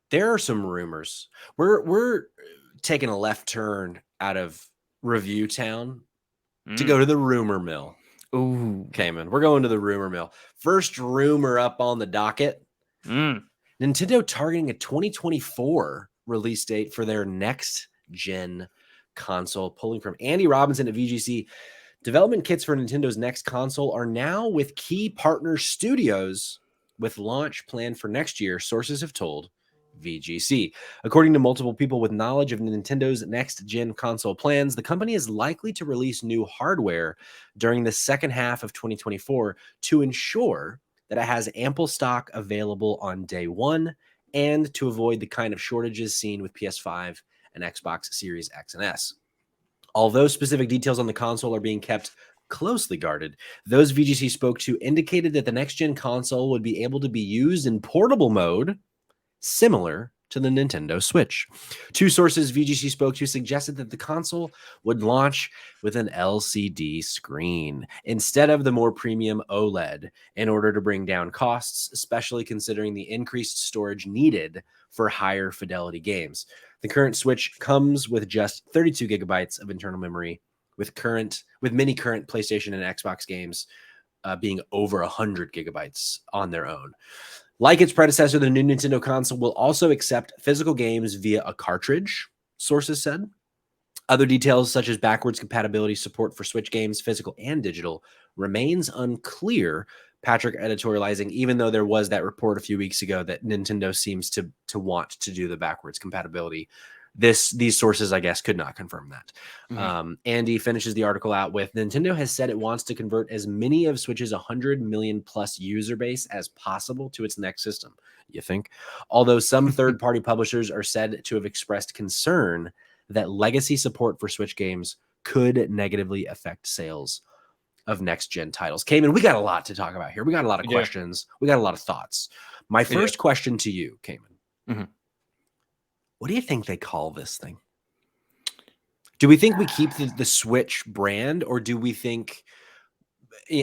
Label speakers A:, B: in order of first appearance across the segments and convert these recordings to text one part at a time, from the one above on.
A: There are some rumors. We're taking a left turn out of Review Town to go to the rumor mill.
B: Ooh.
A: Cayman. We're going to the rumor mill. First rumor up on the docket. Nintendo targeting a 2024 release date for their next gen console, pulling from Andy Robinson at VGC. Development kits for Nintendo's next console are now with key partner studios, with launch planned for next year, sources have told VGC. According to multiple people with knowledge of Nintendo's next-gen console plans, the company is likely to release new hardware during the second half of 2024 to ensure that it has ample stock available on day one and to avoid the kind of shortages seen with PS5 and Xbox Series X and S. Although specific details on the console are being kept closely guarded, those VGC spoke to indicated that the next-gen console would be able to be used in portable mode, similar to the Nintendo Switch. Two sources VGC spoke to suggested that the console would launch with an LCD screen instead of the more premium OLED in order to bring down costs, especially considering the increased storage needed for higher fidelity games. The current Switch comes with just 32 gigabytes of internal memory, with many current PlayStation and Xbox games being over 100 gigabytes on their own. Like its predecessor, the new Nintendo console will also accept physical games via a cartridge, sources said. Other details, such as backwards compatibility support for Switch games, physical and digital, remains unclear, Patrick editorializing, even though there was that report a few weeks ago that Nintendo seems to want to do the backwards compatibility. These sources, I guess, could not confirm that. Andy finishes the article out with, Nintendo has said it wants to convert as many of Switch's 100 million plus user base as possible to its next system, you think? Although some third-party publishers are said to have expressed concern that legacy support for Switch games could negatively affect sales of next-gen titles. Cayman, we got a lot to talk about here. We got a lot of questions. We got a lot of thoughts. My first question to you, Cayman. What do you think they call this thing? Do we think we keep the Switch brand, or do we think,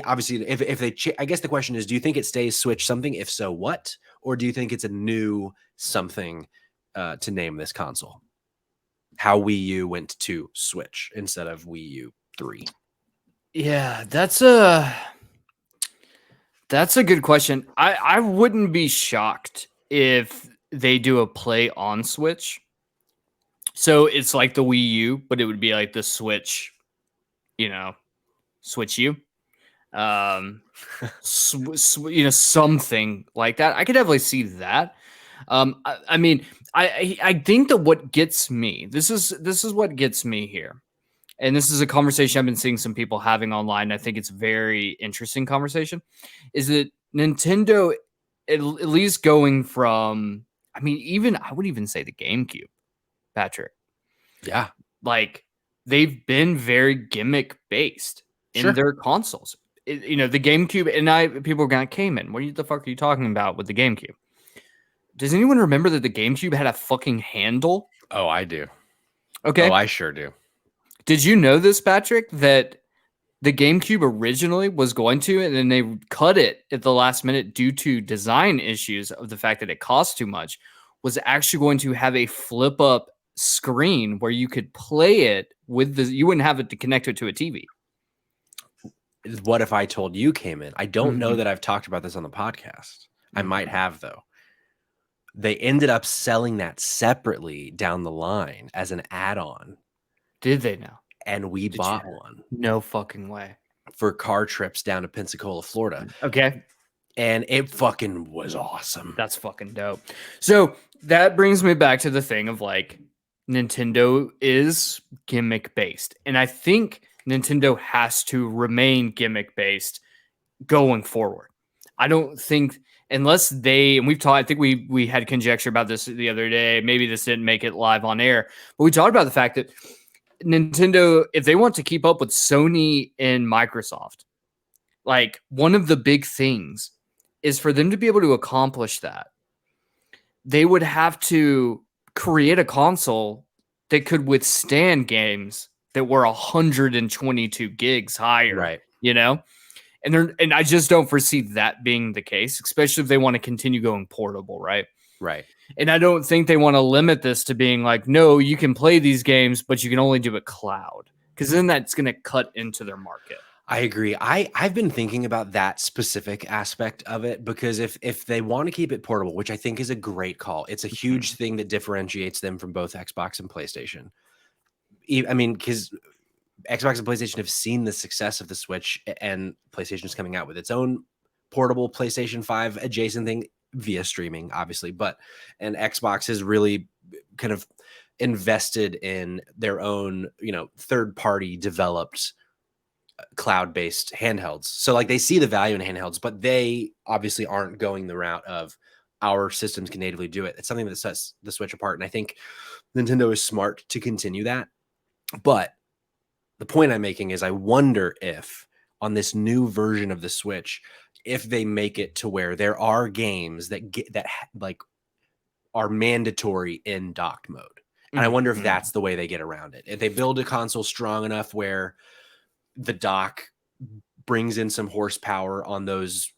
A: obviously, if they, I guess the question is, do you think it stays Switch something? If so, what? Or do you think it's a new something to name this console? How Wii U went to Switch instead of Wii U 3.
B: Yeah, that's a good question. I wouldn't be shocked if they do a play on Switch. So it's like the Wii U, but it would be like the Switch, Switch U. Something like that. I could definitely see that. I mean, I think that what gets me, this is what gets me here. And this is a conversation I've been seeing some people having online. I think it's a very interesting conversation, is that Nintendo, at least going from, I would even say the GameCube, Patrick.
A: Yeah.
B: Like, they've been very gimmick based in their consoles. The GameCube, and people are going, Cayman, what the fuck are you talking about with the GameCube? Does anyone remember that the GameCube had a fucking handle?
A: Oh, I do.
B: Okay.
A: Oh, I sure do.
B: Did you know this, Patrick, that the GameCube originally was going to, and then they cut it at the last minute due to design issues of the fact that it cost too much, was actually going to have a flip up screen where you could play it with you wouldn't have it to connect it to a TV.
A: What if I told you, Cayman? I don't know that I've talked about this on the podcast. I might have, though. They ended up selling that separately down the line as an add-on.
B: Did they now?
A: And we bought one.
B: No fucking way.
A: For car trips down to Pensacola, Florida.
B: Okay.
A: And it fucking was awesome.
B: That's fucking dope. So that brings me back to the thing of, like, Nintendo is gimmick based. And I think Nintendo has to remain gimmick based going forward. I don't think, unless they, and we've talked, I think we had conjecture about this the other day. Maybe this didn't make it live on air, but we talked about the fact that Nintendo, if they want to keep up with Sony and Microsoft, like, one of the big things is for them to be able to accomplish that, they would have to create a console that could withstand games that were 122 gigs higher,
A: right?
B: And I just don't foresee that being the case, especially if they want to continue going portable, right?
A: Right.
B: And I don't think they want to limit this to being like, no, you can play these games, but you can only do it cloud, because then that's going to cut into their market.
A: I agree. I've been thinking about that specific aspect of it, because if they want to keep it portable, which I think is a great call, it's a huge thing that differentiates them from both Xbox and PlayStation. I mean, because Xbox and PlayStation have seen the success of the Switch, and PlayStation is coming out with its own portable PlayStation 5 adjacent thing via streaming, obviously, and Xbox has really kind of invested in their own, third-party developed cloud-based handhelds. So like they see the value in handhelds, but they obviously aren't going the route of our systems can natively do it. It's something that sets the Switch apart. And I think Nintendo is smart to continue that. But the point I'm making is I wonder if on this new version of the Switch, if they make it to where there are games that are mandatory in docked mode. And I wonder if that's the way they get around it. If they build a console strong enough where the dock brings in some horsepower on those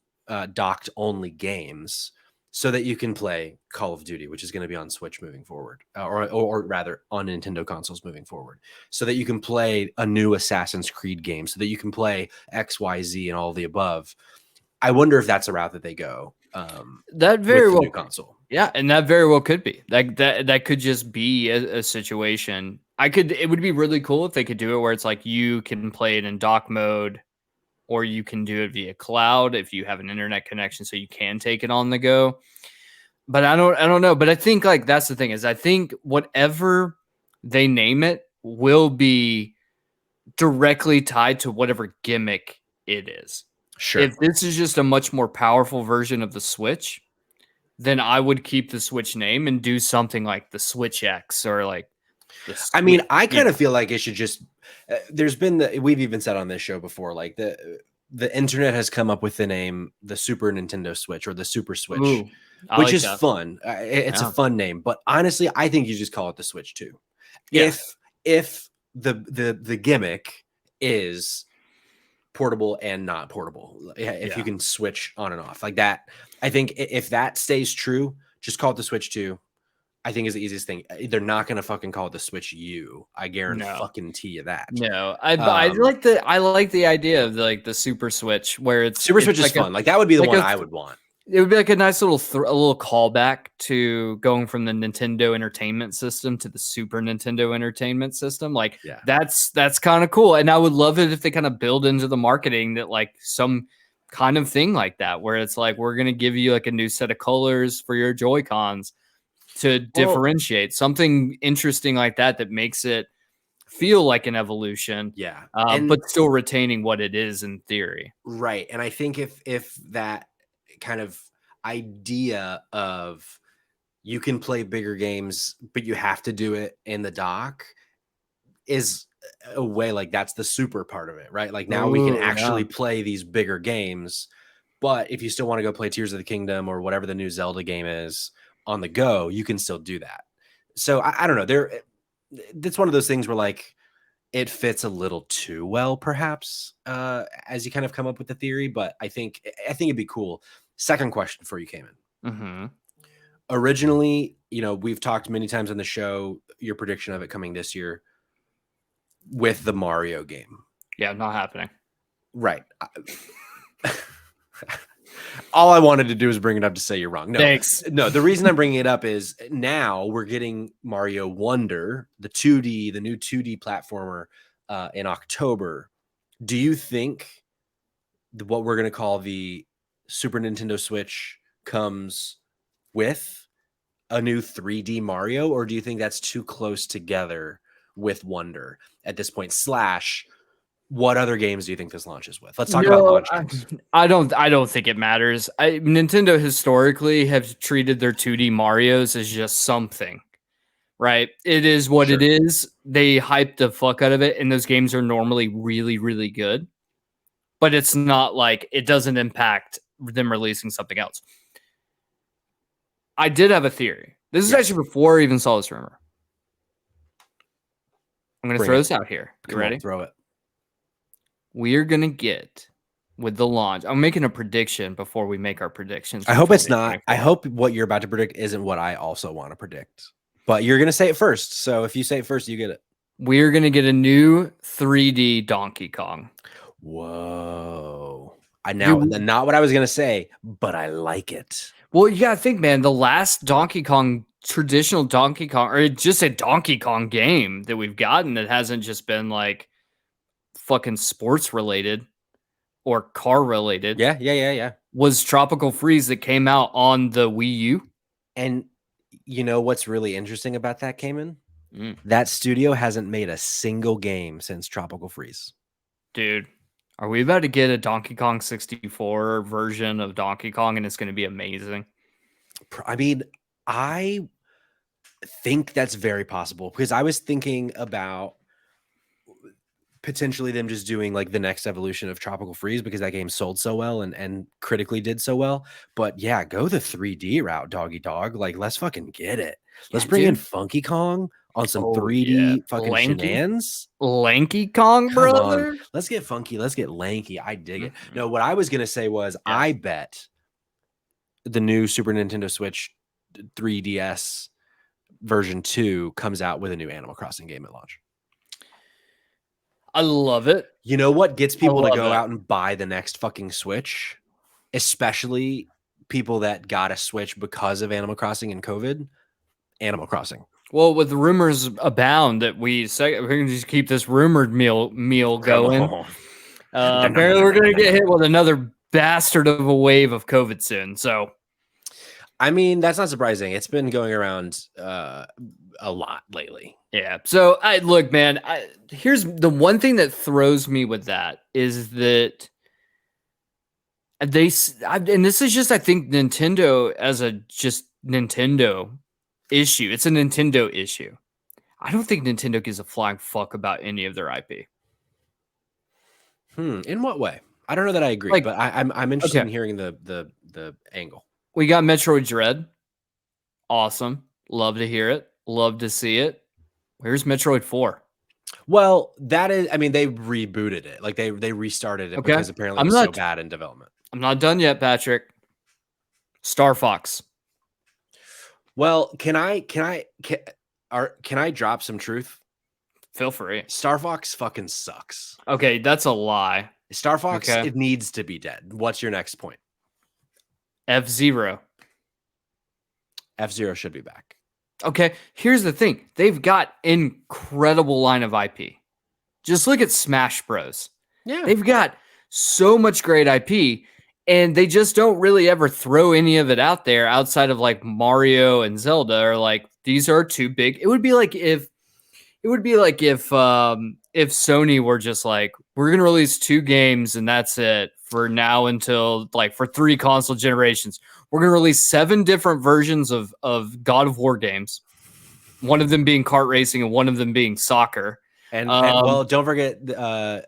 A: docked only games, so that you can play Call of Duty, which is going to be on Switch moving forward, or rather on Nintendo consoles moving forward, so that you can play a new Assassin's Creed game, so that you can play XYZ and all the above. I wonder if that's a route that they go.
B: That very well,
A: new console.
B: Yeah, and that very well could be. That could just be a situation. It would be really cool if they could do it where it's like you can play it in dock mode, or you can do it via cloud if you have an internet connection, so you can take it on the go. But I don't know. But I think like that's the thing, is I think whatever they name it will be directly tied to whatever gimmick it is.
A: Sure.
B: If this is just a much more powerful version of the Switch, then I would keep the Switch name and do something like the Switch X or like the Switch,
A: I mean, I kind of feel like it should just we've even said on this show before, like the internet has come up with the name the Super Nintendo Switch or the Super Switch.
B: Ooh,
A: which is fun. It's a fun name, but honestly, I think you just call it the Switch 2.
B: Yeah.
A: If the gimmick is portable and not portable, if you can switch on and off like that, I think if that stays true, just call it the Switch 2. I think is the easiest thing. They're not going to fucking call it the Switch U. I guarantee you that.
B: No, I like the idea of the Super Switch, where it's
A: Super Switch is fun. Like that would be the one I would want.
B: It would be like a nice little a little callback to going from the Nintendo Entertainment System to the Super Nintendo Entertainment System. Like that's kind of cool. And I would love it if they kind of build into the marketing that like some kind of thing like that, where it's like, we're going to give you like a new set of colors for your Joy-Cons to differentiate something interesting like that makes it feel like an evolution.
A: Yeah.
B: But still retaining what it is in theory.
A: Right. And I think if that kind of idea of you can play bigger games, but you have to do it in the dock is a way, like that's the super part of it, right? Like now we can actually play these bigger games, but if you still want to go play Tears of the Kingdom or whatever the new Zelda game is on the go, you can still do that. So I don't know. That's one of those things where like it fits a little too well, perhaps, as you kind of come up with the theory. But I think it'd be cool. Second question for you, Cayman.
B: Mm-hmm.
A: Originally, we've talked many times on the show, your prediction of it coming this year with the Mario game.
B: Yeah, not happening.
A: Right. All I wanted to do is bring it up to say you're wrong. No,
B: thanks.
A: No, the reason I'm bringing it up is now we're getting Mario Wonder, the new 2D platformer in October. Do you think what we're going to call the Super Nintendo Switch comes with a new 3D Mario, or do you think that's too close together with Wonder at this point? What other games do you think this launches with? Let's talk about launch games.
B: I don't think it matters. Nintendo historically have treated their 2D Marios as just something, right? It is what it is. They hype the fuck out of it, and those games are normally really, really good. But it's not like it doesn't impact them releasing something else. I did have a theory. This is actually before I even saw this rumor. I'm going to throw this out here. You ready?
A: Throw it.
B: We're going to get with the launch. I'm making a prediction before we make our predictions.
A: I hope it's not. I hope what you're about to predict isn't what I also want to predict. But you're going to say it first. So if you say it first, you get it.
B: We're going to get a new 3D Donkey Kong.
A: Whoa. Not what I was going to say, but I like it.
B: Well, you got to think, man, the last Donkey Kong, traditional Donkey Kong, or just a Donkey Kong game that we've gotten that hasn't just been like fucking sports related or car related.
A: Yeah.
B: Was Tropical Freeze that came out on the Wii U.
A: And you know what's really interesting about that, Cayman? That studio hasn't made a single game since Tropical Freeze.
B: Dude, are we about to get a Donkey Kong 64 version of Donkey Kong and it's going to be amazing?
A: I mean, I think that's very possible because I was thinking about potentially them just doing like the next evolution of Tropical Freeze because that game sold so well and critically did so well. But yeah, go the 3D route, doggy dog. Like, let's fucking get it. Let's bring in Funky Kong on some 3D fucking shenanigans.
B: Lanky Kong, brother.
A: Let's get funky. Let's get lanky. I dig it. No, what I was going to say was I bet the new Super Nintendo Switch 3DS version 2 comes out with a new Animal Crossing game at launch.
B: I love it.
A: You know what gets people to go out and buy the next fucking Switch? Especially people that got a Switch because of Animal Crossing and COVID. Animal Crossing.
B: Well, with the rumors abound that we're going to just keep this rumored meal going. Apparently, we're going to get hit with another bastard of a wave of COVID soon. So,
A: I mean, that's not surprising. It's been going around a lot lately.
B: Yeah. So, look, man, here's the one thing that throws me with that is that and this is just, I think, Nintendo as a just Nintendo issue. It's a Nintendo issue. I don't think Nintendo gives a flying fuck about any of their IP.
A: In what way? I don't know that I agree, but I'm interested in hearing the angle.
B: We got Metroid Dread. Awesome. Love to hear it. Love to see it. Where's Metroid 4?
A: Well, that is, I mean, they rebooted it. Like they restarted it because apparently it was so bad in development.
B: I'm not done yet, Patrick. Star Fox.
A: Well, can I drop some truth?
B: Feel free.
A: Star Fox fucking sucks.
B: Okay, that's a lie.
A: Star Fox, it needs to be dead. What's your next point?
B: F-Zero.
A: F-Zero should be back.
B: Okay, here's the thing. They've got incredible line of IP. Just look at Smash Bros.
A: Yeah.
B: They've got so much great IP, and they just don't really ever throw any of it out there outside of like Mario and Zelda, or like these are too big. It would be like if Sony were just like, we're gonna release 2 games and that's it for now until like for 3 console generations. We're gonna release 7 different versions of God of War games, one of them being kart racing and one of them being soccer.
A: And well, don't forget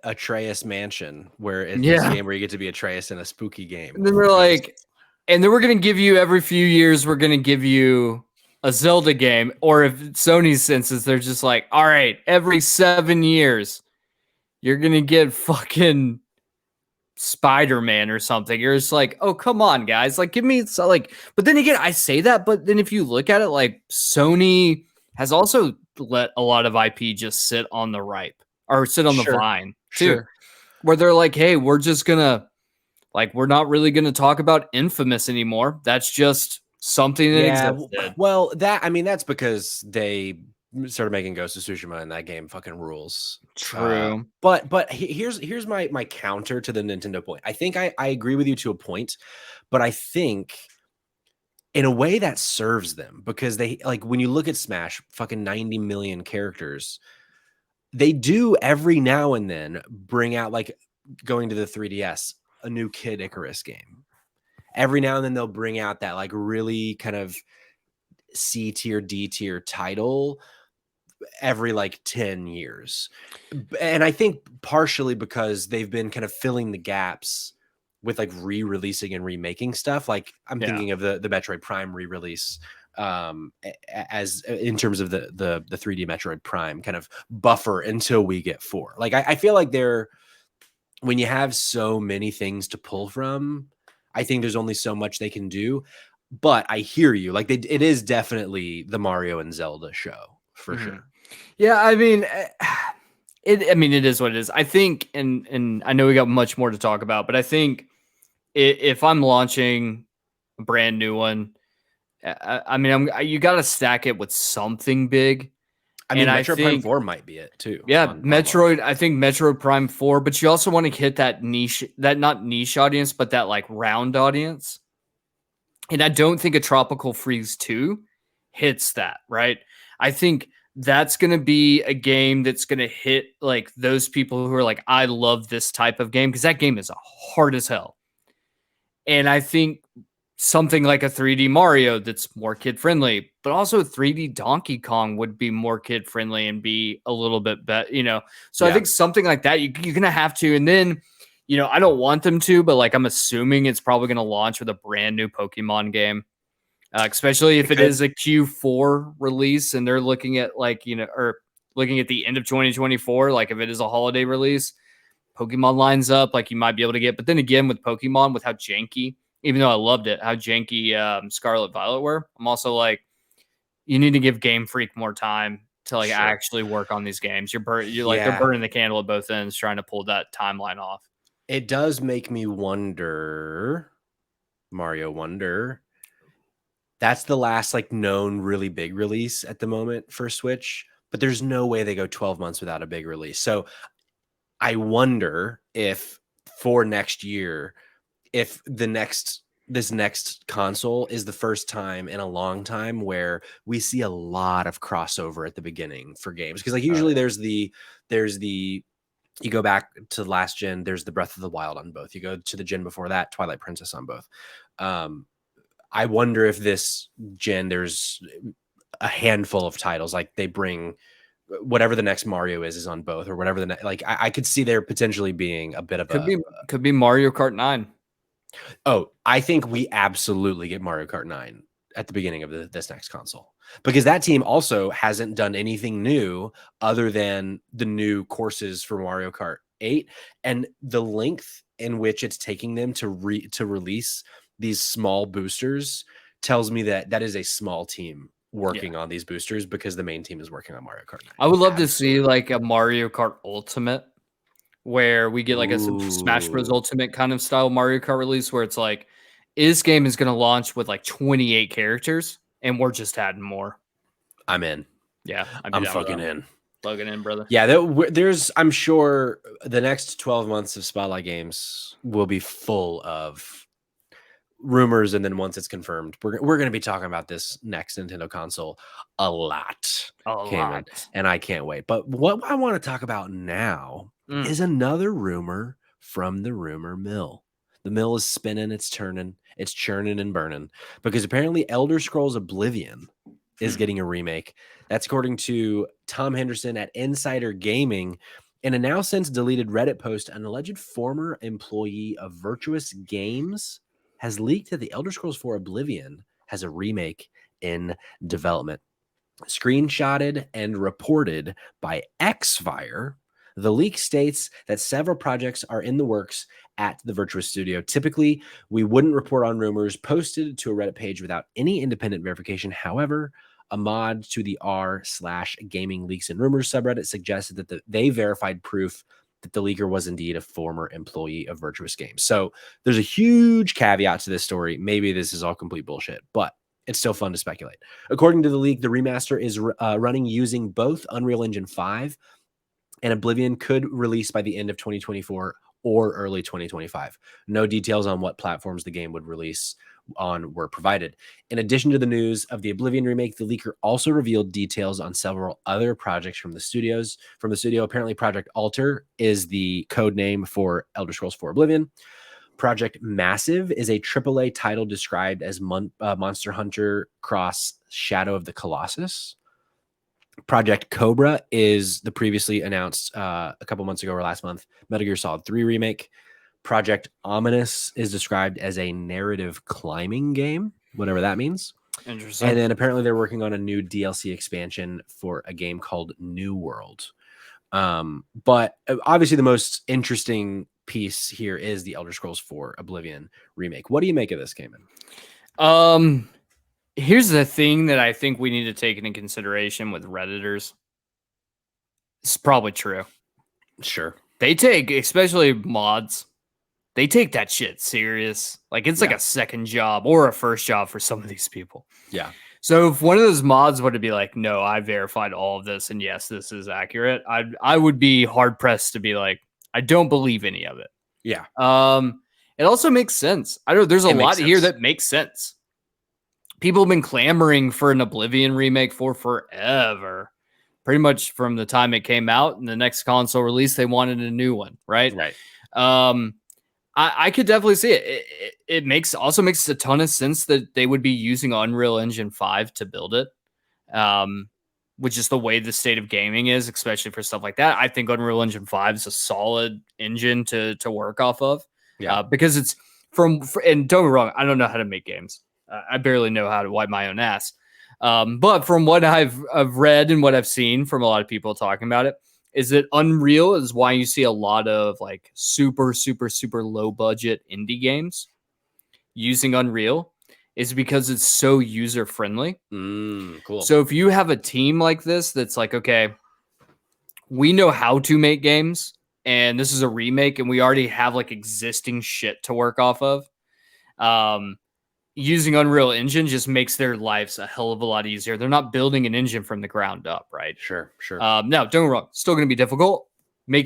A: Atreus Mansion, where it's this game where you get to be Atreus in a spooky game.
B: And then we're like, and then we're gonna give you every few years, we're gonna give you a Zelda game, or if Sony's senses, they're just like, all right, every 7 years, you're gonna get fucking Spider-Man or something. You're just like, oh, come on, guys, like give me like. But then again, I say that, but then if you look at it, like Sony has also let a lot of IP just sit on the the vine too, where they're like, hey, we're just gonna we're not really gonna talk about Infamous anymore. That's just something that existed.
A: Well, that's because they started making Ghost of Tsushima and that game fucking rules.
B: True.
A: But here's my counter to the Nintendo point. I think I agree with you to a point, but I think in a way that serves them because they like when you look at Smash, fucking 90 million characters, they do every now and then bring out, like going to the 3DS, a new Kid Icarus game. Every now and then they'll bring out that like really kind of C tier, D tier title every like 10 years. And I think partially because they've been kind of filling the gaps with like re-releasing and remaking stuff. Like I'm thinking of the Metroid Prime re-release as in terms of the 3D Metroid Prime kind of buffer until we get 4. Like I feel like they're when you have so many things to pull from, I think there's only so much they can do. But I hear you. Like it is definitely the Mario and Zelda show for sure.
B: Yeah, I mean, it is what it is. I think, and I know we got much more to talk about, but I think if I'm launching a brand new one, I mean, you got to stack it with something big.
A: I mean,
B: And I
A: Metro Prime
B: think,
A: 4 might be it too.
B: yeah,
A: On
B: Metroid. I think Metroid Prime 4, but you also want to hit that niche, that not niche audience, but that like round audience. And I don't think a Tropical Freeze 2 hits that, right? I think that's going to be a game that's going to hit like those people who are like, I love this type of game, because that game is hard as hell. And I think something like a 3D Mario that's more kid friendly, but also 3D Donkey Kong would be more kid friendly and be a little bit better, you know? So I think something like that, you're going to have to. And then, you know, I don't want them to, but like I'm assuming it's probably going to launch with a brand new Pokemon game, especially if it is a Q4 release and they're looking at like, you know, or looking at the end of 2024, like if it is a holiday release, Pokemon lines up, like you might be able to get. But then again, with Pokemon, with how janky, even though I loved it, how janky Scarlet Violet were, I'm also like, you need to give Game Freak more time to like actually work on these games. You're like they're burning the candle at both ends trying to pull that timeline off.
A: It does make me wonder, Mario Wonder. That's the last like known really big release at the moment for Switch, but there's no way they go 12 months without a big release. So I wonder if for next year, if this next console is the first time in a long time where we see a lot of crossover at the beginning for games. Because like usually there's the you go back to last gen, there's the Breath of the Wild on both. You go to the gen before that, Twilight Princess on both. I wonder if this gen there's a handful of titles, like they bring whatever the next Mario is on both, or whatever like I could see there potentially being a bit of
B: could be Mario Kart 9.
A: Oh, I think we absolutely get Mario Kart 9 at the beginning of this next console, because that team also hasn't done anything new other than the new courses for Mario Kart 8 and the length in which it's taking them to release these small boosters tells me that that is a small team working on these boosters, because the main team is working on Mario Kart 9.
B: I would love to see like a Mario Kart Ultimate where we get like a Smash Bros. Ultimate kind of style Mario Kart release where it's like, this game is going to launch with like 28 characters and we're just adding more.
A: I'm in.
B: Yeah.
A: I'm fucking in.
B: Plug it in, brother.
A: Yeah, there's, I'm sure the next 12 months of Spotlight Games will be full of rumors, and then once it's confirmed, we're going to be talking about this next Nintendo console a lot. And I can't wait. But what I want to talk about now is another rumor from the rumor mill. The mill is spinning, it's turning, it's churning and burning, because apparently Elder Scrolls Oblivion is getting a remake. That's according to Tom Henderson at Insider Gaming. In a now since deleted Reddit post, an alleged former employee of Virtuous Games has leaked that the Elder Scrolls 4 Oblivion has a remake in development. Screenshotted and reported by Xfire, the leak states that several projects are in the works at the Virtuous Studio. Typically, we wouldn't report on rumors posted to a Reddit page without any independent verification. However, a mod to the r/gaming leaks and rumors subreddit suggested that they verified proof that the leaker was indeed a former employee of Virtuous Games. So there's a huge caveat to this story. Maybe this is all complete bullshit, but it's still fun to speculate. According to the leak, the remaster is running using both Unreal Engine 5, and Oblivion could release by the end of 2024 or early 2025. No details on what platforms the game would release on were provided. In addition to the news of the Oblivion remake, the leaker also revealed details on several other projects from the studio. Apparently, Project Alter is the code name for Elder Scrolls 4 Oblivion. Project Massive is a AAA title described as Monster Hunter Cross Shadow of the Colossus. Project Cobra is the previously announced a couple months ago or last month Metal Gear Solid 3 remake. Project Ominous is described as a narrative climbing game, whatever that means.
B: Interesting.
A: And then apparently they're working on a new DLC expansion for a game called New World. But obviously the most interesting piece here is the Elder Scrolls 4 Oblivion remake. What do you make of this, Cayman?
B: Here's the thing that I think we need to take into consideration with Redditors. It's probably true.
A: Sure.
B: They take, especially mods, they take that shit serious. Like it's like a second job or a first job for some of these people.
A: Yeah.
B: So if one of those mods were to be like, no, I verified all of this and yes, this is accurate, I would be hard pressed to be like, I don't believe any of it.
A: Yeah.
B: It also makes sense. I know there's a lot here that makes sense. People have been clamoring for an Oblivion remake for forever. Pretty much from the time it came out and the next console release, they wanted a new one, right?
A: Right.
B: I could definitely see it. It also makes a ton of sense that they would be using Unreal Engine 5 to build it, which is the way the state of gaming is, especially for stuff like that. I think Unreal Engine 5 is a solid engine to work off of, because it's and don't get me wrong, I don't know how to make games. I barely know how to wipe my own ass. But from what I've read and what I've seen from a lot of people talking about it, is that Unreal is why you see a lot of like super, super, super low budget indie games using Unreal, is because it's so user friendly.
A: Cool.
B: So if you have a team like this, that's like, okay, we know how to make games and this is a remake and we already have like existing shit to work off of. Using Unreal Engine just makes their lives a hell of a lot easier. They're not building an engine from the ground up, right?
A: Sure.
B: Now, don't get me wrong, still going to be difficult.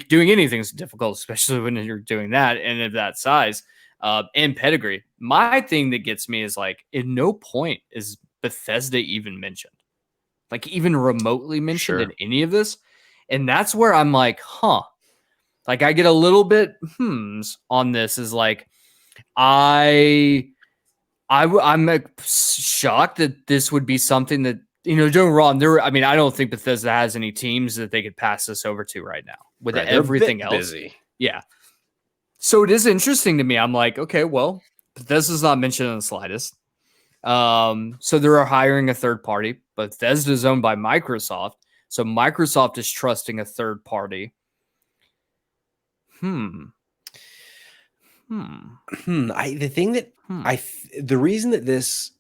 B: Doing anything is difficult, especially when you're doing that and of that size and pedigree. My thing that gets me is like, at no point is Bethesda even mentioned, like even remotely mentioned in any of this. And that's where I'm like, huh. Like I get a little bit on this is like, I'm shocked that this would be something that, don't get me wrong. I don't think Bethesda has any teams that they could pass this over to right now with everything else.
A: Busy.
B: Yeah. So it is interesting to me. I'm like, okay, well, Bethesda's not mentioned in the slightest. So they're hiring a third party, but Bethesda is owned by Microsoft. So Microsoft is trusting a third party.
A: The reason that this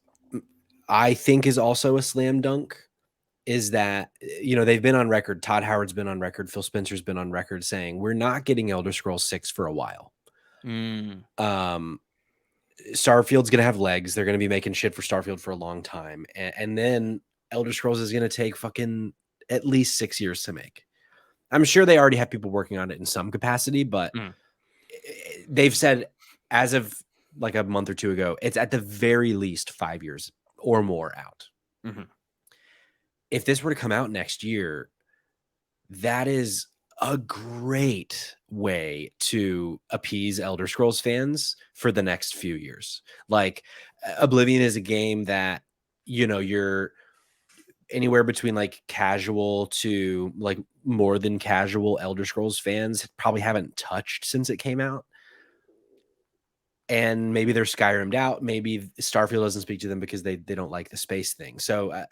A: I think is also a slam dunk is that, they've been on record. Todd Howard's been on record. Phil Spencer's been on record saying we're not getting Elder Scrolls 6 for a while. Starfield's going to have legs. They're going to be making shit for Starfield for a long time. And then Elder Scrolls is going to take fucking at least 6 years to make. I'm sure they already have people working on it in some capacity, but they've said as of like a month or two ago, it's at the very least 5 years or more out. If this were to come out next year, that is a great way to appease Elder Scrolls fans for the next few years. Like Oblivion is a game that, you're anywhere between like casual to like more than casual Elder Scrolls fans probably haven't touched since it came out. And maybe they're Skyrim'd out. Maybe Starfield doesn't speak to them because they don't like the space thing. So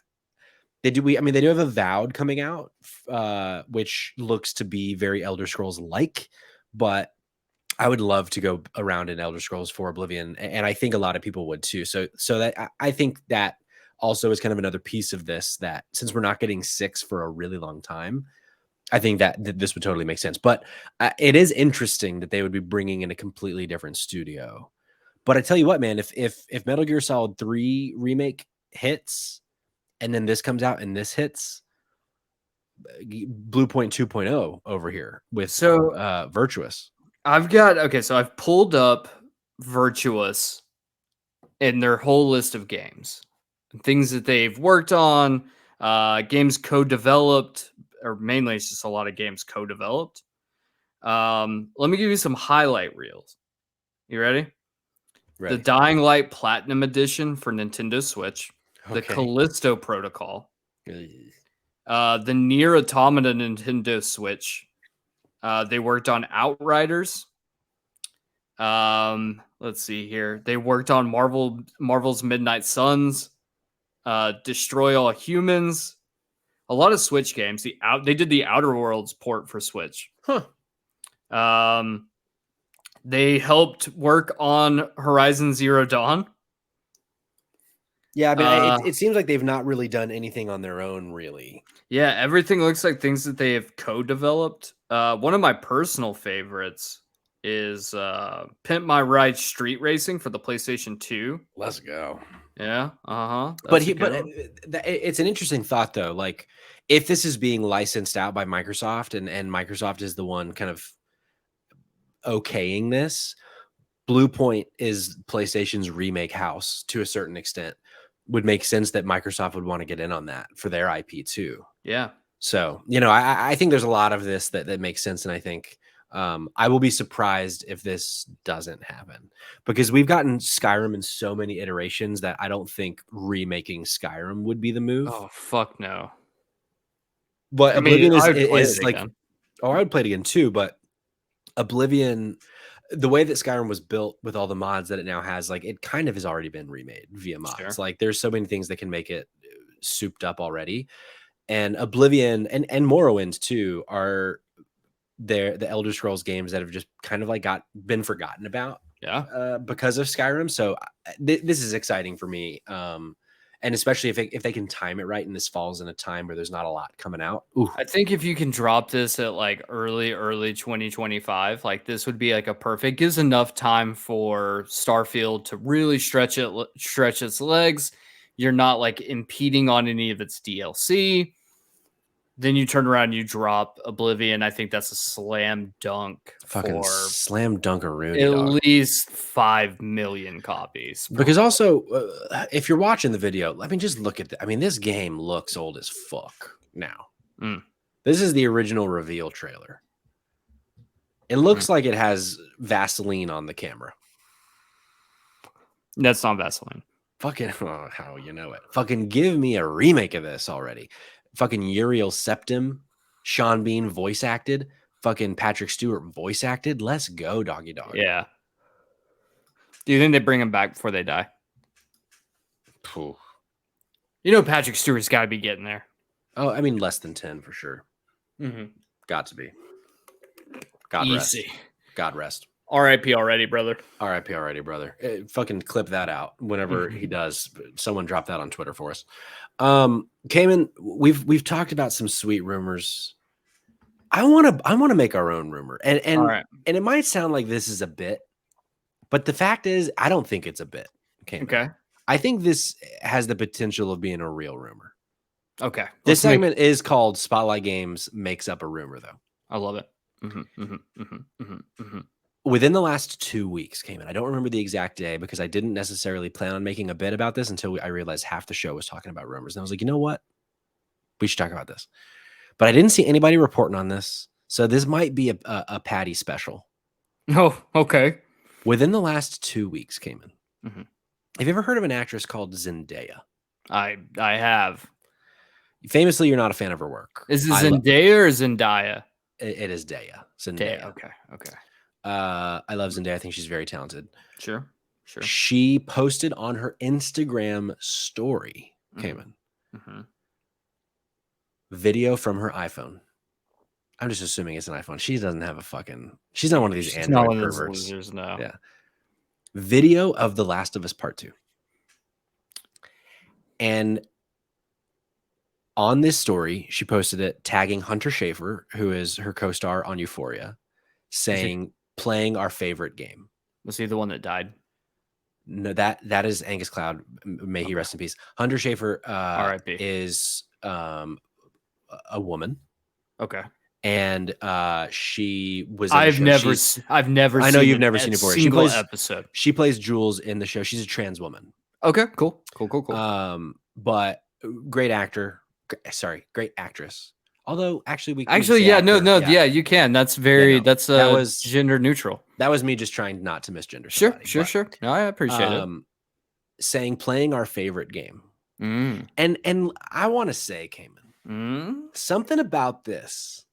A: they do have Avowed coming out, which looks to be very Elder Scrolls like, but I would love to go around in Elder Scrolls 4 Oblivion, and I think a lot of people would too. So that I think that also is kind of another piece of this, that since we're not getting 6 for a really long time, I think that this would totally make sense. But it is interesting that they would be bringing in a completely different studio. But I tell you what, man, if Metal Gear Solid 3 remake hits, and then this comes out and this hits, Bluepoint 2.0 over here with Virtuous.
B: I've pulled up Virtuous and their whole list of games, things that they've worked on, games co-developed, or mainly it's just a lot of games co-developed. Let me give you some highlight reels. You ready? The Dying Light Platinum Edition for Nintendo Switch, the Callisto Protocol, the Nier Automata Nintendo Switch. They worked on Outriders. Let's see here. They worked on Marvel's Midnight Suns, Destroy All Humans. A lot of Switch games. They did the Outer Worlds port for Switch. They helped work on Horizon Zero Dawn.
A: Yeah, I mean, it seems like they've not really done anything on their own, really.
B: Yeah, everything looks like things that they have co-developed. One of my personal favorites is Pimp My Ride Street Racing for the PlayStation 2.
A: Let's go.
B: Yeah,
A: But it's an interesting thought, though. Like, if this is being licensed out by Microsoft, and Microsoft is the one kind of okaying this, Bluepoint is PlayStation's remake house to a certain extent. Would make sense that Microsoft would want to get in on that for their IP too.
B: Yeah.
A: So, I think there's a lot of this that makes sense. And I think I will be surprised if this doesn't happen, because we've gotten Skyrim in so many iterations that I don't think remaking Skyrim would be the move.
B: Oh, fuck no.
A: But Oblivion is like,
B: again.
A: I would play it again too. But Oblivion, the way that Skyrim was built with all the mods that it now has, like, it kind of has already been remade via mods. Sure. Like, there's so many things that can make it souped up already. And Oblivion and Morrowind too are the Elder Scrolls games that have just kind of like been forgotten about.
B: Yeah.
A: Because of Skyrim. So this is exciting for me. And especially if they can time it right, and this falls in a time where there's not a lot coming out. Ooh.
B: I think if you can drop this at like early 2025, like this would be like a perfect, gives enough time for Starfield to really stretch its legs. You're not like impeding on any of its DLC. Then you turn around and you drop Oblivion. I think that's a slam dunk.
A: Fucking slam dunkaroo.
B: At least 5 million copies.
A: Because also, if you're watching the video, let me just look at I mean, this game looks old as fuck now. This is the original reveal trailer. It looks like it has Vaseline on the camera.
B: That's not Vaseline.
A: Fucking, how you know it. Fucking give me a remake of this already. Fucking Uriel Septim, Sean Bean voice acted, fucking Patrick Stewart voice acted. Let's go, doggy dog.
B: Yeah. Do you think they bring him back before they die?
A: Pooh.
B: Patrick Stewart's got to be getting there.
A: Oh, I mean, less than 10 for sure. Got to be. God
B: Easy.
A: Rest. God rest.
B: R.I.P. already, brother.
A: R.I.P. already, brother. Fucking clip that out whenever he does. Someone drop that on Twitter for us. Cayman, we've talked about some sweet rumors. I want to make our own rumor, and it might sound like this is a bit, but the fact is, I don't think it's a bit. Okay. I think this has the potential of being a real rumor.
B: Okay.
A: This segment is called Spotlight Games Makes Up a Rumor, though.
B: I love it.
A: Within the last 2 weeks, Cayman, I don't remember the exact day because I didn't necessarily plan on making a bit about this until I realized half the show was talking about rumors. And I was like, you know what? We should talk about this. But I didn't see anybody reporting on this. So this might be a Patty special.
B: Oh, okay.
A: Within the last 2 weeks, Cayman, have you ever heard of an actress called Zendaya?
B: I have.
A: Famously, you're not a fan of her work.
B: Is it Zendaya or Zendaya?
A: It is Daya. Zendaya.
B: Okay.
A: I love Zendaya. I think she's very talented.
B: Sure.
A: She posted on her Instagram story, Cayman, video from her iPhone. I'm just assuming it's an iPhone. She doesn't have she's not one of these Android perverts.
B: Losers, no.
A: Yeah. Video of The Last of Us Part 2. And on this story, she posted it tagging Hunter Schafer, who is her co-star on Euphoria, saying, playing our favorite game.
B: Was he the one that died?
A: No, that is Angus Cloud. May he rest in peace. Hunter Schafer
B: R.I.P.
A: is a woman.
B: Okay.
A: And she was.
B: I've never.
A: I know you've never seen Euphoria. She plays
B: episode.
A: She plays Jules in the show. She's a trans woman.
B: Okay. Cool.
A: But great actor. Great actress. Although actually
B: yeah, you can. That's that was gender neutral.
A: That was me just trying not to misgender somebody.
B: Sure. No, I appreciate it.
A: Saying playing our favorite game. And I want to say, Cayman, something about this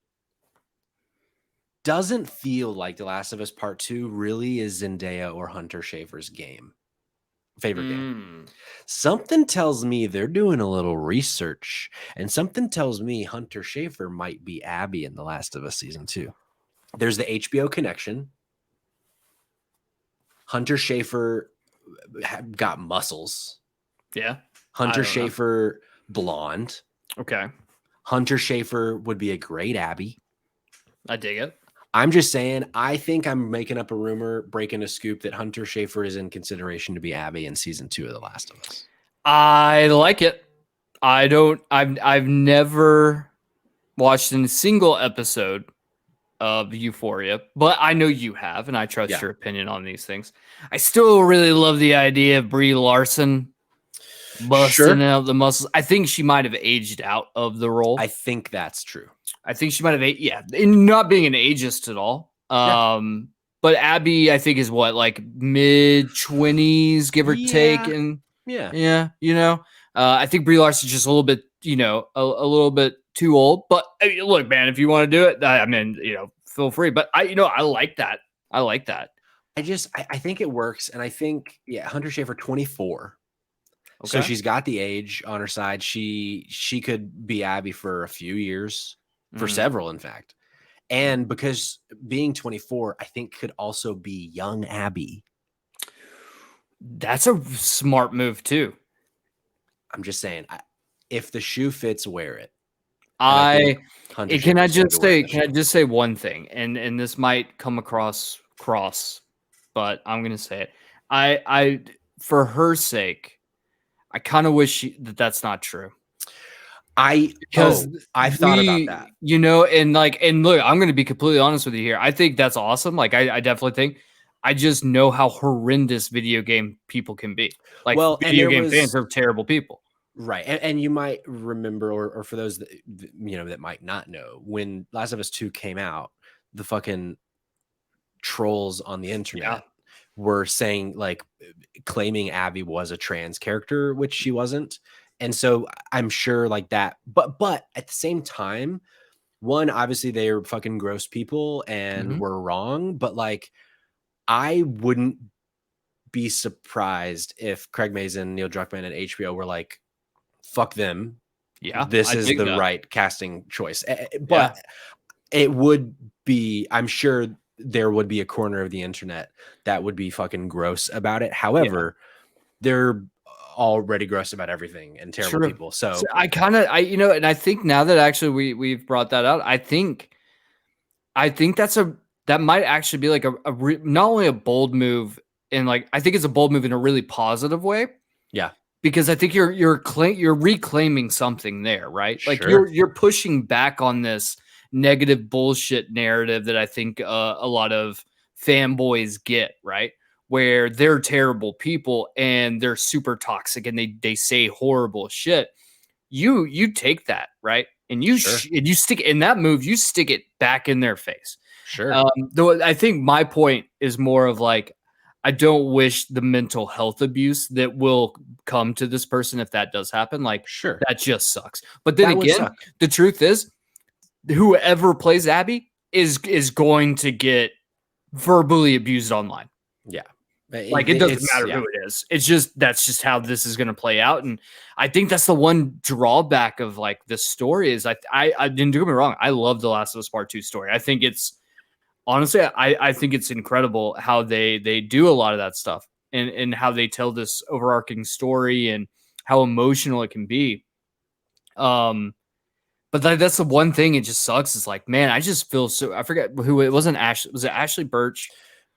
A: doesn't feel like The Last of Us Part 2 really is Zendaya or Hunter Schafer's favorite game. Something tells me they're doing a little research, and something tells me Hunter Schafer might be Abby in The Last of Us Season 2. There's the HBO connection. Hunter Schafer got muscles.
B: Yeah.
A: Hunter Schafer blonde.
B: Okay.
A: Hunter Schafer would be a great Abby.
B: I dig it.
A: I'm just saying, I think I'm making up a rumor, breaking a scoop that Hunter Schafer is in consideration to be Abby in season 2 of The Last of Us.
B: I like it. I've never watched a single episode of Euphoria, but I know you have, and I trust your opinion on these things. I still really love the idea of Brie Larson busting out the muscles. I think she might have aged out of the role.
A: I think that's true.
B: I think she might have, and not being an ageist at all. But Abby, I think, is what, like mid-20s, give or take, and I think Brie Larson's just a little bit, a little bit too old. But I mean, look, man, if you want to do it, I mean, feel free. But I like that. I like that.
A: I think it works, and I think Hunter Schafer 24. Okay. So she's got the age on her side. She could be Abby for a few years, for several, in fact. And because being 24, I think could also be young Abby.
B: That's a smart move too.
A: I'm just saying, if the shoe fits, wear it.
B: Can I just say one thing, and this might come across cross, but I'm gonna say it. I for her sake, I kind of wish that's not true.
A: I've thought about that.
B: And look, I'm going to be completely honest with you here. I think that's awesome. Like, I definitely think. I just know how horrendous video game people can be. Like, video game fans are terrible people.
A: Right. And you might remember, or for those that, that might not know, when Last of Us 2 came out, the fucking trolls on the internet were saying, like, claiming Abby was a trans character, which she wasn't. And so I'm sure like that, but at the same time, one, obviously they are fucking gross people and were wrong, but like, I wouldn't be surprised if Craig Mazin, Neil Druckmann, and HBO were like, fuck them.
B: Yeah.
A: This is the right casting choice. But it would be, I'm sure there would be a corner of the internet that would be fucking gross about it. However, they're already gross about everything and terrible people. So
B: and I think now that actually we've brought that out, I think that might actually be like not only a bold move, and like I think it's a bold move in a really positive way.
A: Yeah,
B: because I think you're reclaiming something there, right? Like you're pushing back on this negative bullshit narrative that I think a lot of fanboys get, right? Where they're terrible people and they're super toxic and they say horrible shit. You take that, right? And you stick in that move, you stick it back in their face.
A: Sure.
B: Though I think my point is more of like, I don't wish the mental health abuse that will come to this person if that does happen. Like, that just sucks. But then again, the truth is, whoever plays Abby is going to get verbally abused online.
A: Yeah.
B: Like, it doesn't matter who it is. It's just, that's just how this is going to play out. And I think that's the one drawback of like this story is I didn't do me wrong. I love The Last of Us Part 2 story. I think it's honestly, I think it's incredible how they do a lot of that stuff and how they tell this overarching story and how emotional it can be. But that's the one thing. It just sucks. It's like, man, I just feel so, I forget who it wasn't. Ashley, was it Ashley Birch?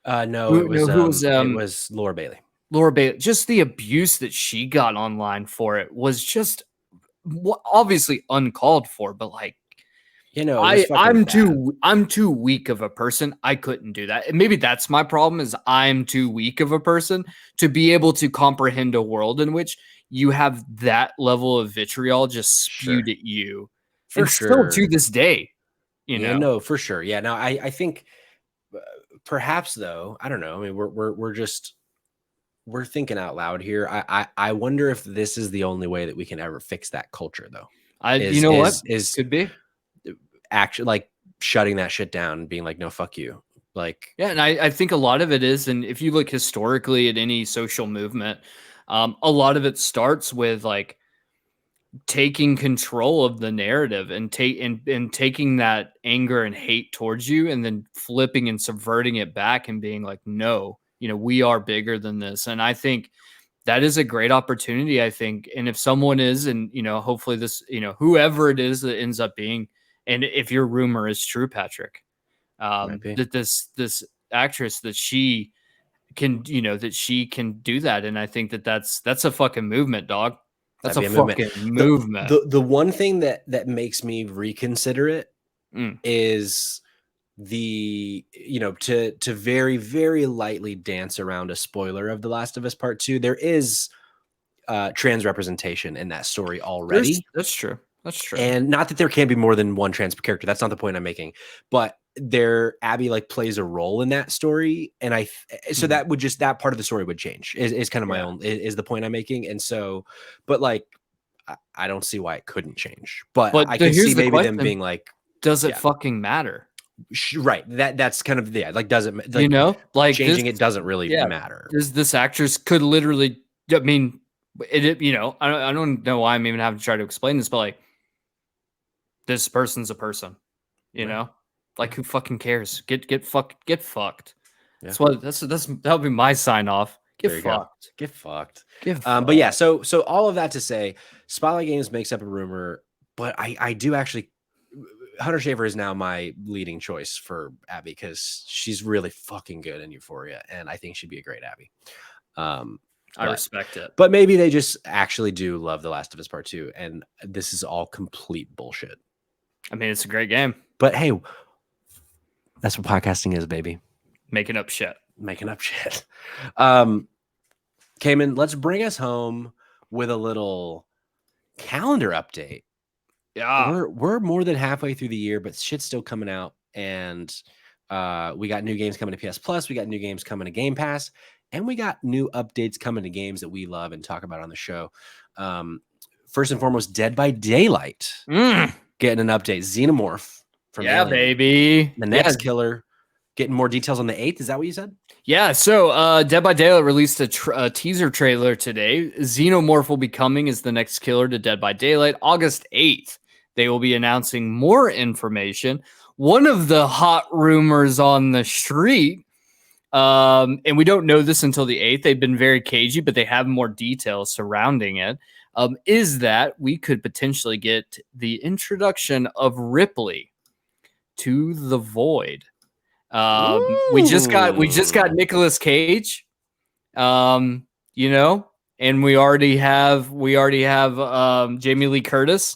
A: No, it was Laura Bailey.
B: Laura Bailey. Just the abuse that she got online for it was just obviously uncalled for, but like, I'm too weak of a person. I couldn't do that. And maybe that's my problem is I'm too weak of a person to be able to comprehend a world in which you have that level of vitriol just spewed at you. Still to this day,
A: No, for sure. Yeah. Now I think perhaps though, I don't know. I mean, we're thinking out loud here. I wonder if this is the only way that we can ever fix that culture though.
B: Could be
A: actually like shutting that shit down and being like, no, fuck you. Like,
B: and I think a lot of it is, and if you look historically at any social movement, a lot of it starts with like taking control of the narrative and taking that anger and hate towards you and then flipping and subverting it back and being like, no, we are bigger than this. And I think that is a great opportunity, I think. And if someone is, and, hopefully this, whoever it is that ends up being, and if your rumor is true, Patrick, that this actress, that she can, that she can do that. And I think that's a fucking movement, dog. That's a fucking movement.
A: The one thing that makes me reconsider it is the, to very, very lightly dance around a spoiler of The Last of Us Part 2. There is trans representation in that story already.
B: That's true.
A: And not that there can be more than one trans character. That's not the point I'm making. But Abby like plays a role in that story. And that would just, that part of the story would change is kind of my own, is the point I'm making. And so, but like, I don't see why it couldn't change. But I can see maybe them being like,
B: does it fucking matter?
A: Right. That's kind of, like, doesn't,
B: like
A: changing it doesn't really matter.
B: This actress could literally, I mean, I don't know why I'm even having to try to explain this, but like, this person's a person, like who fucking cares? Get fucked. Yeah. That would be my sign off. Get fucked.
A: Get fucked. But yeah, so all of that to say, Spotlight Games makes up a rumor, but I do actually, Hunter Schafer is now my leading choice for Abby because she's really fucking good in Euphoria, and I think she'd be a great Abby.
B: I respect it.
A: But maybe they just actually do love The Last of Us Part 2, and this is all complete bullshit.
B: I mean, it's a great game.
A: But hey, that's what podcasting is, baby.
B: Making up shit.
A: Cayman, let's bring us home with a little calendar update.
B: Yeah.
A: We're more than halfway through the year, but shit's still coming out. And we got new games coming to PS Plus. We got new games coming to Game Pass. And we got new updates coming to games that we love and talk about on the show. First and foremost, Dead by Daylight. Getting an update. Xenomorph from Alien.
B: Baby.
A: The next killer. Getting more details on the 8th. Is that what you said?
B: Yeah. So Dead by Daylight released a teaser trailer today. Xenomorph will be coming as the next killer to Dead by Daylight. August 8th, they will be announcing more information. One of the hot rumors on the street, and we don't know this until the 8th. They've been very cagey, but they have more details surrounding it. Is that we could potentially get the introduction of Ripley to the Void. We just got Nicolas Cage, and we already have Jamie Lee Curtis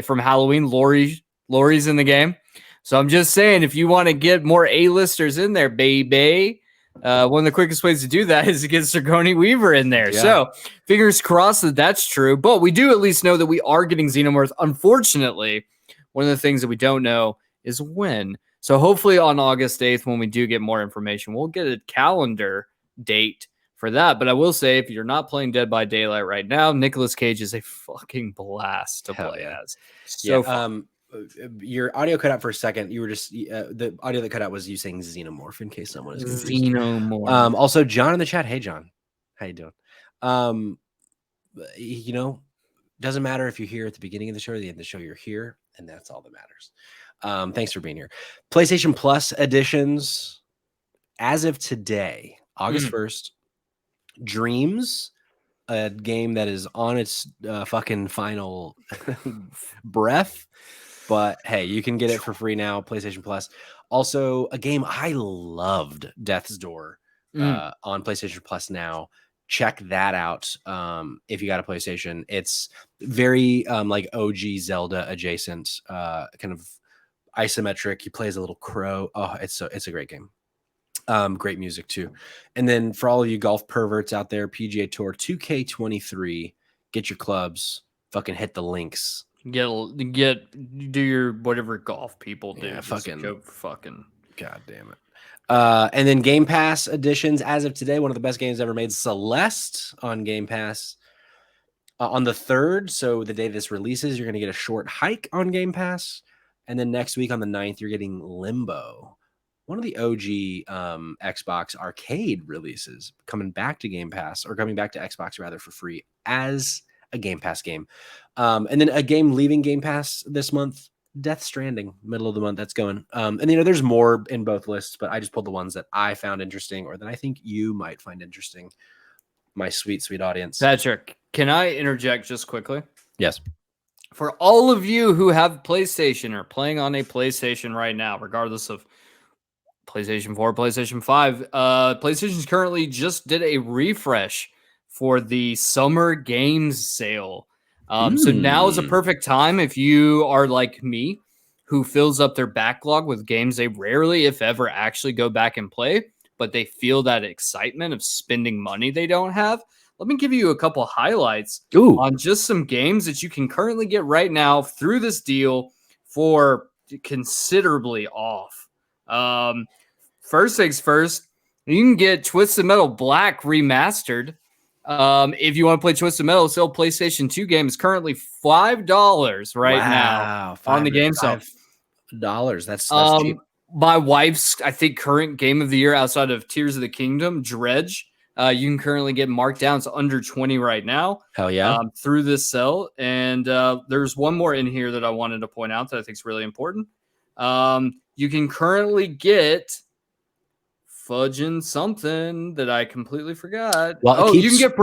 B: from Halloween. Laurie's in the game. So I'm just saying, if you want to get more A-listers in there, baby, one of the quickest ways to do that is to get Sigourney Weaver in there. Yeah. So fingers crossed that that's true. But we do at least know that we are getting Xenomorph. Unfortunately, one of the things that we don't know is when. So hopefully on August 8th, when we do get more information, we'll get a calendar date for that. But I will say, if you're not playing Dead by Daylight right now, Nicolas Cage is a fucking blast to play as. So fun.
A: Your audio cut out for a second. You were just the audio that cut out was you saying Xenomorph, in case someone is confused.
B: Xenomorph.
A: Also, John in the chat. Hey, John, how you doing? Doesn't matter if you're here at the beginning of the show or the end of the show. You're here, and that's all that matters. Thanks for being here. PlayStation Plus editions as of today, August 1st. Dreams, a game that is on its fucking final breath. But hey, you can get it for free now, PlayStation Plus. Also, a game I loved, Death's Door, on PlayStation Plus now. Check that out if you got a PlayStation. It's very like OG Zelda adjacent, kind of isometric. You play as a little crow. Oh, it's a great game. Great music too. And then for all of you golf perverts out there, PGA Tour 2K23, get your clubs, fucking hit the links.
B: Do your whatever golf people do.
A: Yeah, fucking god damn it. And then Game Pass editions as of today, one of the best games ever made, Celeste on Game Pass on the 3rd. So the day this releases, you're going to get a short hike on Game Pass. And then next week on the 9th, you're getting Limbo, one of the OG Xbox arcade releases, coming back to Game Pass, or coming back to Xbox rather, for free as a Game Pass game. And then a game leaving Game Pass this month, Death Stranding, middle of the month. That's going. And there's more in both lists, but I just pulled the ones that I found interesting or that I think you might find interesting. My sweet, sweet audience.
B: Patrick, can I interject just quickly?
A: Yes.
B: For all of you who have PlayStation or playing on a PlayStation right now, regardless of PlayStation 4, PlayStation 5, PlayStation's currently just did a refresh for the summer games sale. So now is a perfect time if you are like me, who fills up their backlog with games they rarely, if ever, actually go back and play, but they feel that excitement of spending money they don't have. Let me give you a couple highlights on just some games that you can currently get right now through this deal for considerably off. First things first, you can get Twisted Metal Black remastered. If you want to play Twisted Metal, sell PlayStation 2 game is currently $5 right now on the game sale.
A: $5. That's cheap.
B: My wife's, I think, current game of the year outside of Tears of the Kingdom, Dredge. You can currently get marked down to under 20 right now.
A: Hell yeah.
B: Through this sale. And there's one more in here that I wanted to point out that I think is really important. You can currently get fudging something that I completely forgot. Well, you can get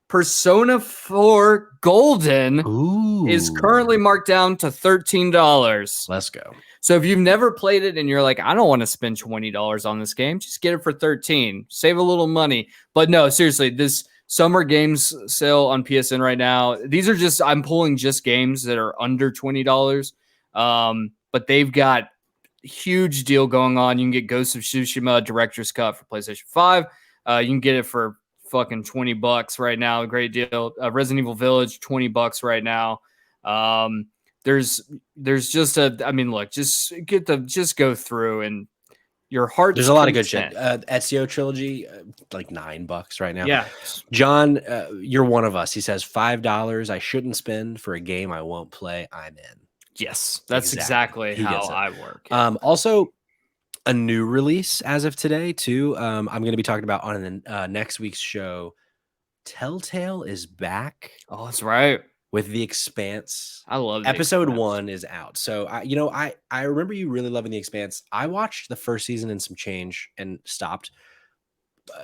B: Persona 4 Golden is currently marked down to $13.
A: Let's go.
B: So if you've never played it and you're like, I don't want to spend $20 on this game, just get it for $13. Save a little money. But no, seriously, this summer games sale on PSN right now, these are just, I'm pulling just games that are under $20. But they've got huge deal going on. You can get Ghost of Tsushima Director's Cut for PlayStation 5. You can get it for fucking $20 right now. A great deal. Resident Evil Village, $20 right now. There's just look, just go through and your heart.
A: There's a lot of good shit. Ezio trilogy, like $9 right now.
B: Yeah.
A: John, you're one of us. He says $5 I shouldn't spend for a game I won't play. I'm in.
B: Yes, that's exactly how I work.
A: Also, a new release as of today, too. I'm going to be talking about on next week's show. Telltale is back.
B: Oh, that's right.
A: With The Expanse.
B: I love it.
A: Episode 1 is out. So, I remember you really loving The Expanse. I watched the first season and some change and stopped.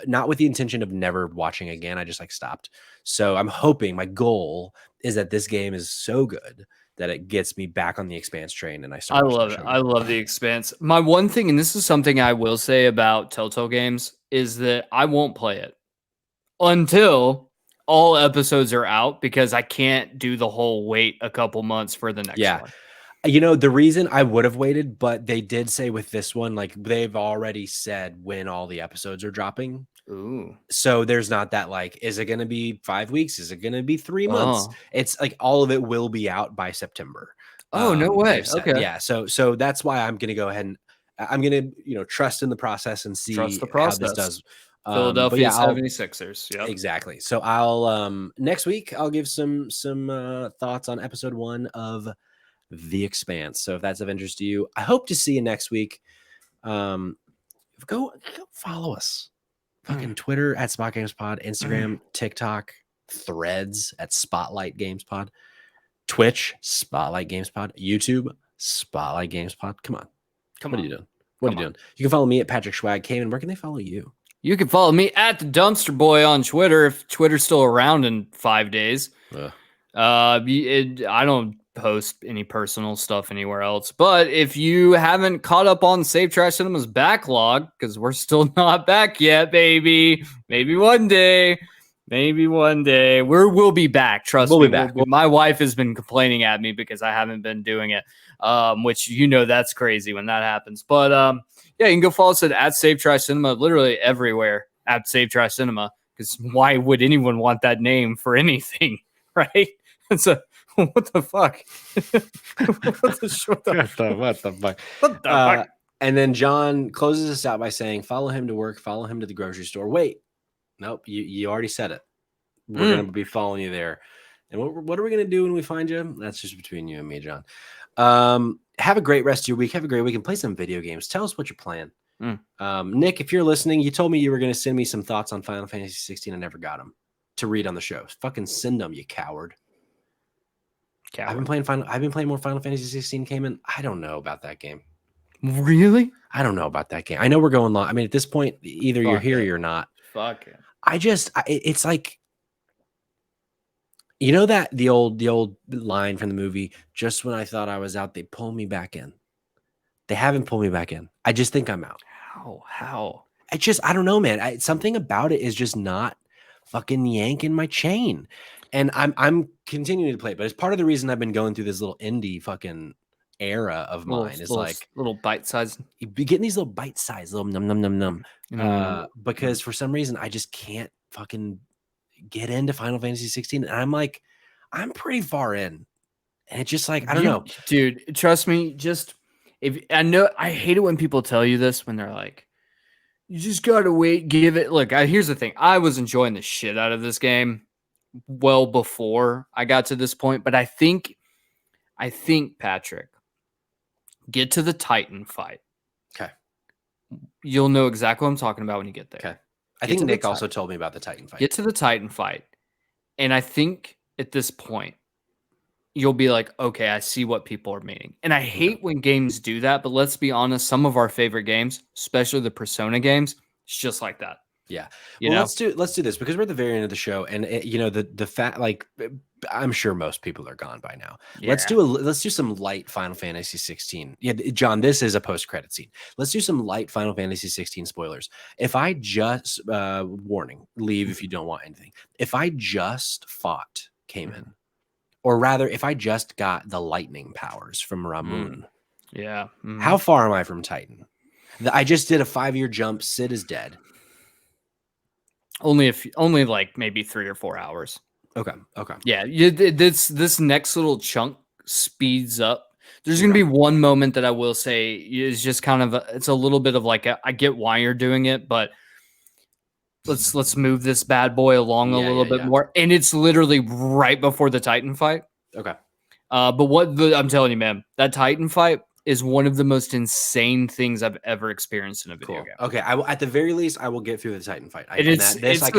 A: Not with the intention of never watching again. I just stopped. So I'm hoping, my goal is that this game is so good that it gets me back on the Expanse train and I start.
B: I love it. I love the Expanse. My one thing, and this is something I will say about Telltale games, is that I won't play it until all episodes are out because I can't do the whole wait a couple months for the next one.
A: The reason I would have waited, but they did say with this one, they've already said when all the episodes are dropping.
B: Ooh.
A: So there's not that is it going to be 5 weeks? Is it going to be 3 months? It's all of it will be out by September.
B: Oh, no way. Okay.
A: Yeah. So that's why I'm going to go ahead and I'm going to trust in the process and see how this does.
B: Philadelphia 76ers.
A: Yeah, exactly. So I'll next week I'll give some thoughts on episode 1 of The Expanse. So if that's of interest to you, I hope to see you next week. Go follow us. Fucking Twitter at Spot Games Pod, Instagram, TikTok, Threads at Spotlight Games Pod, Twitch, Spotlight Games Pod, YouTube, Spotlight Games Pod. Come on. What are you doing? What are you doing? You can follow me at Patrick Schwag. Cayman, where can they follow you?
B: You can follow me at the Dumpster Boy on Twitter if Twitter's still around in 5 days. I don't post any personal stuff anywhere else. But if you haven't caught up on Save Trash Cinema's backlog, because we're still not back yet, baby. Maybe one day. We'll be back. Trust me. We'll be back. My wife has been complaining at me because I haven't been doing it, which that's crazy when that happens. But you can go follow us at Save Trash Cinema, literally everywhere at Save Trash Cinema. Because why would anyone want that name for anything, right? What the fuck? What the fuck?
A: And then John closes us out by saying, follow him to work, follow him to the grocery store. Wait, nope, you already said it. We're going to be following you there. And what are we going to do when we find you? That's just between you and me, John. Have a great rest of your week. Have a great week and play some video games. Tell us what you're playing. Nick, if you're listening, you told me you were going to send me some thoughts on Final Fantasy 16. I never got them to read on the show. Fucking send them, you coward. I've been playing more Final Fantasy 16 came in. I don't know about that game.
B: Really?
A: I don't know about that game. I know we're going long. I mean, at this point, either you're
B: Fuck
A: here or
B: it.
A: you're not.
B: Fuck it.
A: It's like, you know, that the old line from the movie, just when I thought I was out, they pull me back in. They haven't pulled me back in. I just think I'm out.
B: How?
A: I don't know, man. Something about it is just not fucking yanking my chain. And I'm continuing to play it, but it's part of the reason I've been going through this little indie fucking era of mine is like
B: little bite size.
A: you be getting these little bite size, little num num num num. Because for some reason I just can't fucking get into Final Fantasy 16. And I'm like, I'm pretty far in. And it's just like, I don't know.
B: Dude, trust me, just if I know I hate it when people tell you this when they're like, you just gotta wait, give it. Look, here's the thing. I was enjoying the shit out of this game well before I got to this point, but I think Patrick, get to the Titan fight.
A: Okay.
B: You'll know exactly what I'm talking about when you get there.
A: Okay. I think Nick also told me about the Titan fight.
B: Get to the Titan fight. And I think at this point, you'll be like, okay, I see what people are meaning. And I hate when games do that, but let's be honest, some of our favorite games, especially the Persona games, it's just like that.
A: Yeah. Well, let's do this because we're at the very end of the show, and the fact, like, I'm sure most people are gone by now. Yeah. Let's do some light Final Fantasy 16. Yeah, John, this is a post-credit scene. Let's do some light Final Fantasy 16 spoilers. If I just warning, leave if you don't want anything. If I just fought Cayman, or rather, if I just got the lightning powers from Ramun, how far am I from Titan? I just did a 5-year jump. Sid is dead.
B: Only like maybe 3 or 4 hours.
A: Okay.
B: Yeah, this next little chunk speeds up. There's going to be one moment that I will say is just kind of it's a little bit of like I get why you're doing it, but let's move this bad boy along a little bit more. And it's literally right before the Titan fight.
A: Okay.
B: But I'm telling you, man, that Titan fight is one of the most insane things I've ever experienced in a video game.
A: Okay, at the very least, I will get through the Titan fight. I can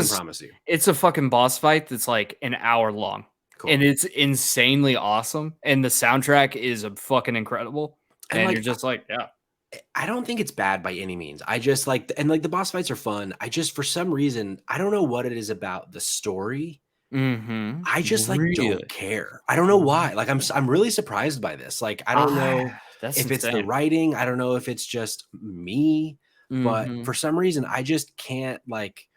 A: promise you.
B: It's a fucking boss fight that's like an hour long. Cool. And it's insanely awesome. And the soundtrack is fucking incredible. And you're just like, yeah.
A: I don't think it's bad by any means. I just like, and like the boss fights are fun. I just, for some reason, I don't know what it is about the story. I just don't care. I don't know why. Like I'm really surprised by this. Like I don't know if it's the writing. I don't know if it's just me, but for some reason I just can't. Like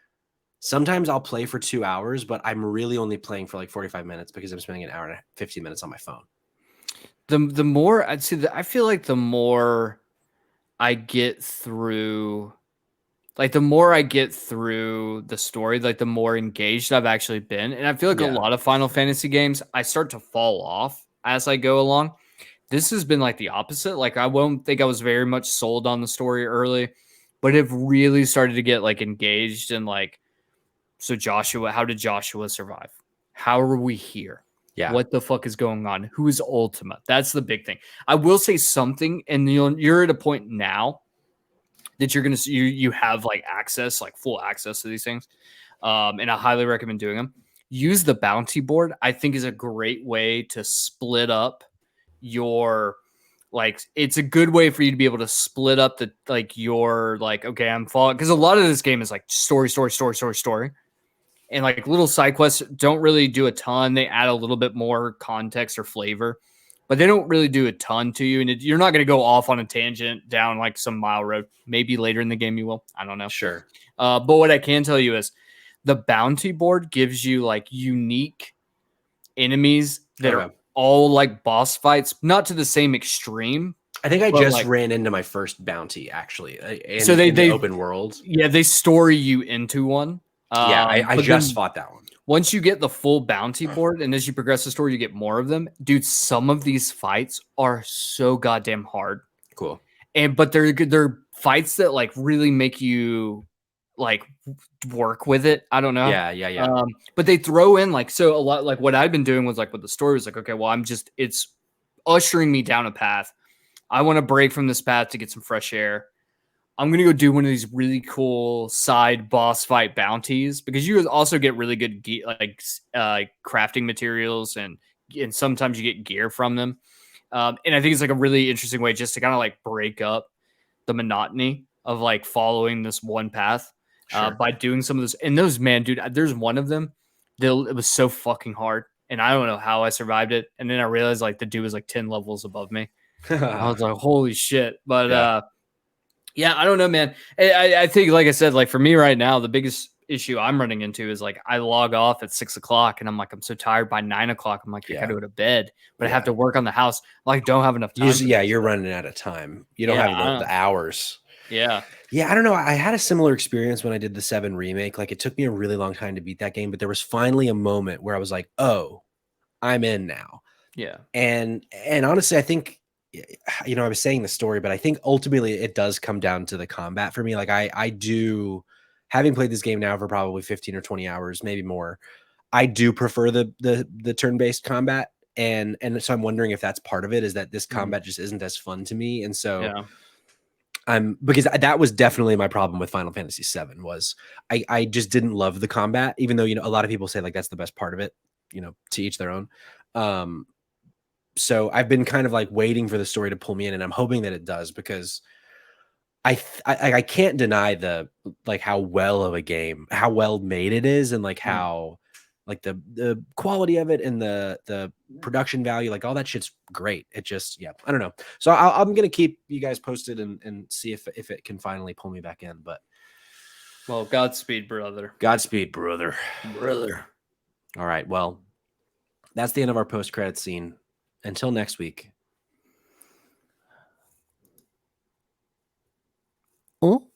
A: sometimes I'll play for 2 hours, but I'm really only playing for like 45 minutes because I'm spending an hour and 15 minutes on my phone.
B: The more I'd say that I feel like the more I get through. Like the more I get through the story, like the more engaged I've actually been. And I feel like a lot of Final Fantasy games, I start to fall off as I go along. This has been like the opposite. Like I won't think I was very much sold on the story early, but have really started to get like engaged and like, so Joshua, how did Joshua survive? How are we here? Yeah. What the fuck is going on? Who is Ultima? That's the big thing. I will say something, and you're at a point now that you're gonna you have like access, like full access to these things, and I highly recommend doing them. Use the bounty board. I think is a great way to split up your like. It's a good way for you to be able to split up the like your like. Okay, I'm following because a lot of this game is like story, and like little side quests don't really do a ton. They add a little bit more context or flavor, but they don't really do a ton to you. And you're not going to go off on a tangent down like some mile road. Maybe later in the game you will. I don't know.
A: Sure.
B: But what I can tell you is the bounty board gives you like unique enemies that are all like boss fights, not to the same extreme.
A: I think I just ran into my first bounty actually. So in the open world.
B: Yeah, they story you into one.
A: I just fought that one.
B: Once you get the full bounty board, and as you progress the story, you get more of them. Dude, some of these fights are so goddamn hard.
A: Cool.
B: But they're good. They're fights that like really make you like work with it. I don't know.
A: Yeah.
B: But they throw in like so a lot. Like what I've been doing was like with the story was like, okay, well, it's ushering me down a path. I want to break from this path to get some fresh air. I'm going to go do one of these really cool side boss fight bounties because you also get really good like crafting materials and and sometimes you get gear from them. And I think it's like a really interesting way just to kind of like break up the monotony of like following this one path by doing some of this. And those, man, dude, there's one of them that it was so fucking hard. And I don't know how I survived it. And then I realized like the dude was like 10 levels above me. I was like, holy shit. But yeah, I don't know, man. I think, like I said, like for me right now, the biggest issue I'm running into is like I log off at 6 o'clock and I'm like, I'm so tired by 9 o'clock. I'm like, I gotta go to bed, but I have to work on the house. I like don't have enough time.
A: You're running out of time. You don't have the hours.
B: Yeah.
A: Yeah, I don't know. I had a similar experience when I did the 7 remake. Like it took me a really long time to beat that game, but there was finally a moment where I was like, oh, I'm in now.
B: Yeah.
A: And honestly, I think, you know, I was saying the story, but I think ultimately it does come down to the combat for me. Like I do, having played this game now for probably 15 or 20 hours, maybe more, I do prefer the turn-based combat. And so I'm wondering if that's part of it, is that this combat just isn't as fun to me. And so because that was definitely my problem with Final Fantasy VII was I just didn't love the combat, even though, you know, a lot of people say like that's the best part of it, you know, to each their own. So I've been kind of like waiting for the story to pull me in, and I'm hoping that it does, because I can't deny the like how well of a game, how well made it is, and like how like the quality of it and the production value, like all that shit's great. It just, yeah, I don't know. So I'm gonna keep you guys posted and see if it can finally pull me back in. But
B: well, Godspeed, brother.
A: Godspeed, brother.
B: All
A: right, well, that's the end of our post-credit scene. Until next week. Oh.